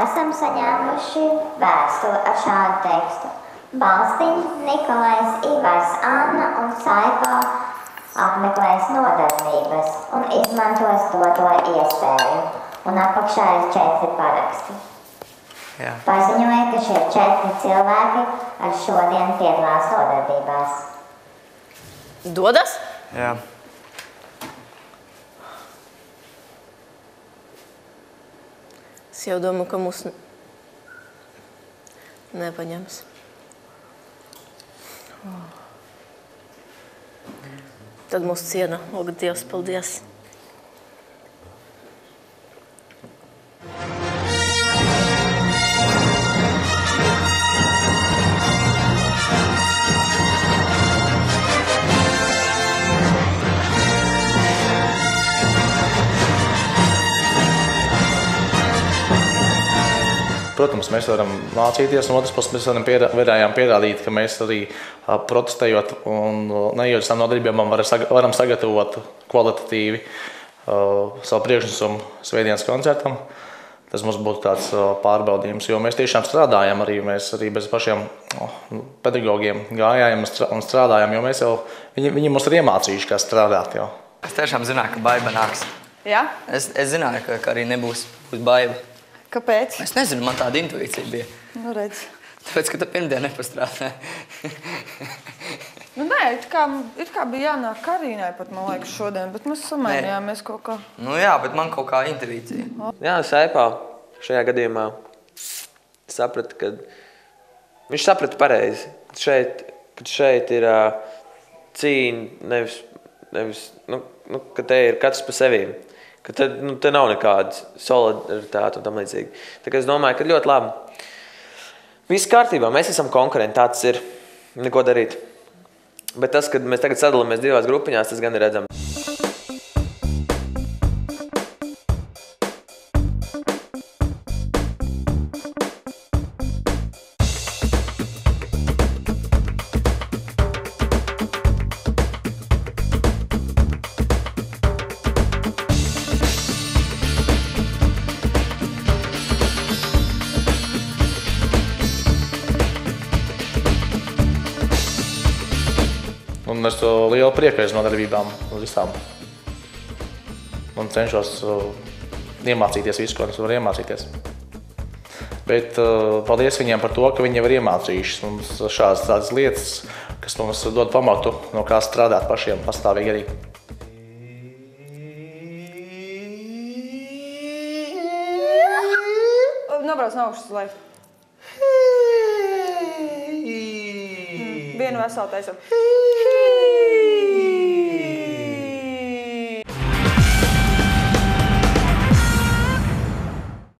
esam saņēmuši vēstuli ar šādu tekstu. Balstiņ, Nikolais, Ivars, Anna un Saipo apmeklēs nodarbības un izmantos doto iespēju. Un apakšā ir 4 paraksti. Jā. Paziņoja, ka šie 4 cilvēki ar šodien piedalās nodarbībās. Dodas? Jā. Es jau domāju, ka mūs nepaņems. Tad mūs ciena. Lūk, Dievs, paldies. Protams, mēs varam mācīties, un otrs puses mēs varējām pierādīt, ka mēs arī protestējot un neejot tām nodarbībām varam sagatavot kvalitatīvi savu priekšnesumu svētdienas koncertam. Tas mums būtu tāds pārbaudījums, jo mēs tiešām strādājam arī, mēs arī bez pašiem pedagogiem gājām un strādājam, jo mēs jau, viņi mums ir iemācījuši, kā strādāt jau. Es tiešām zināju, ka baiba nāks. Jā? Es zināju, ka arī nebūs baiba. Kāpēc? Es nezinu, man tāda intuīcija bija. Nu, redz. Tāpēc, ka tu pirmdien nepastrādāji. Nu, nē, it kā bija jānāk Karīnai pat, man liekas, šodien, bet mēs samainījāmies kaut kā. Nu jā, bet man kaut kā intuīcija. Jā, Saipā šajā gadījumā saprata, ka viņš saprata pareizi, ka šeit ir cīņa, nevis ka te ir katrs pa sevīm. Ka te nav nekādas solidaritāte un tam līdzīgi. Tā kā es domāju, ka ļoti labi. Viss kārtībā, mēs esam konkurenti, tāds ir, neko darīt. Bet tas, kad mēs tagad sadalāmies 2 grupiņās, tas gan ir redzams. Un es to lielu prieku aiz nodarbībām uz visām. Un cenšos iemācīties visu, ko es varu iemācīties. Bet paldies viņiem par to, ka viņi jau ir iemācījuši mums šādas lietas, kas mums dod pamatu, no kā strādāt pašiem pastāvīgi arī. Nobrauc no augšas uz leju. Vienu veselu taisam.